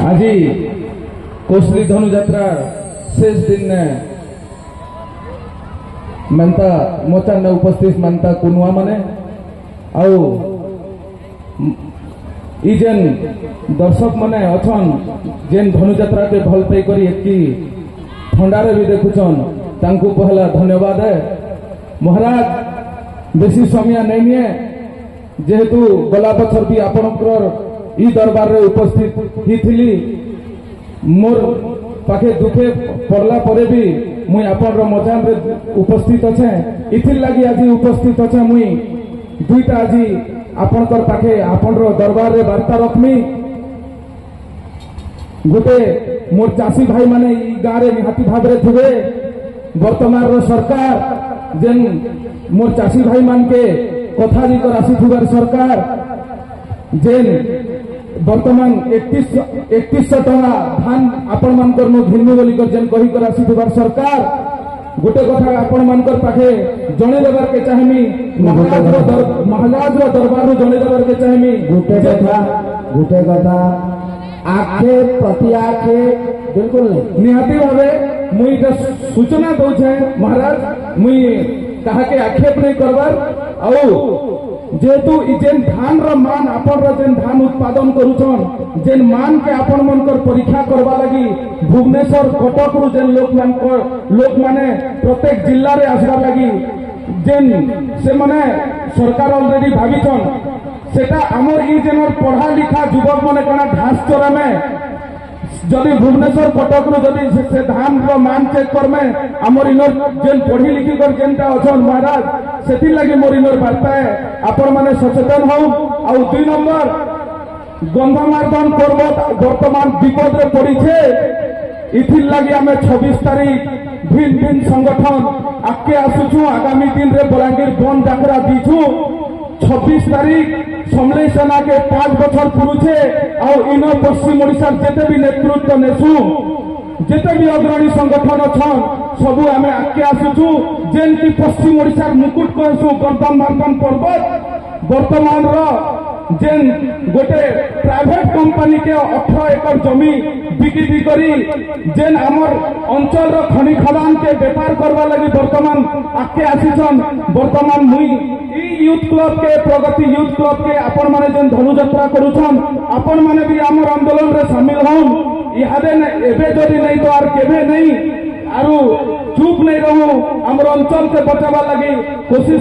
आज कोसली धनु यात्रा शेष दिन ने मनता मोचा ने उपस्थित मनता कुनुआ मने आउ जेन दर्शक मने अछन जेन धनु यात्रा के भल पे करी एकी ठंडारे भी देखुचन तांकू पहला धन्यवाद है। महाराज बेसी समय नहीं निए जेहेतु गला बछर भी आपनकर ई दरबार रे उपस्थित ही थिली मोर पाखे दुखे पड़ला परे भी मुई आपन मजान रे उपस्थित अच्छे इथिर लगी आज उपस्थित अच्छे मुई दुईटा आज आपनकर पाखे आपन दरबार रे वार्ता रखमी। गोटे मोर चाषी भाई माने गाँव रे निहाती भाव रे थे वर्तमान सरकार जेन मोर चाषी भाई मान के कथा दिकर आसीथिबार सरकार जेन वर्तमान 3100 टका धान आपण मानकर नो घिन्नु बोली कर जेन कही कर आसीथिबार सरकार गोटे कथा आपण मानकर पाखे जणे देबार के चाहेमी महाराज रो दरबार रो जणे देबार के चाहेमी गोटे कथा आखे प्रति आखे बिल्कुल नहीं निहाती भावे मुई सूचना दौछे महाराज मुई कहा के आक्षेप नहीं करबार आउ जेतु जेन धान रो मान आपन रो जेन धान उत्पादन करूछन जेन मान के आपन मनकर परीक्षा करबा लगी भुवनेश्वर कटक रु जेन लोक माने प्रत्येक जिल्ला रे आसबा लगी जेन से माने सरकार ऑलरेडी भाबिछन सेटा हमर ई जेन पढ़ा लिखा युवक माने कना घास चोरा में जदि भुवनेश्वर कटक रु जदि से धान रो मान चेक करमे हमर इनर जेन पढ़ी लिखी कर जेनटा अछन महाराज सेति लागि मोर इनर वार्ता है आपण माने सचेतन हो। आउ 2 नंबर गंधमार्दन पर्वत वर्तमान विपद रे पड़ी छे इथिर लागि हमें 26 तारीख भिन्न भिन्न संगठन आके आसुछु आगामी दिन रे बलांगीर बन डाकरा दीछु 26 तारीख समलेई सेना के 5 बछर पुरुछे और इन पश्चिम ओडिशा जेते भी नेतृत्व नेसु जेते भी अग्रणी संगठन अछन सबू आमे आके आसुछु जेन की पश्चिम ओडिशा मुकुट कहसु गंधमार्दन पर्वत वर्तमान रो जेन गोटे प्राइवेट कंपनी के 18 एकड़ जमी बिक्री करी जेन आमर अंचल रो खनि खदान के व्यापार करवा लगी वर्तमान आके आसीछन वर्तमान मुई यूथ क्लब के प्रगति यूथ क्लब के आपण माने जेन धनु यात्रा करूछन आपण माने भी आमर आंदोलन रे शामिल होन इहादे एबे जदि नहीं तो आर केबे नहीं आरु चुप नहीं रहू आमर अंचल के बचावा लगी कोशिश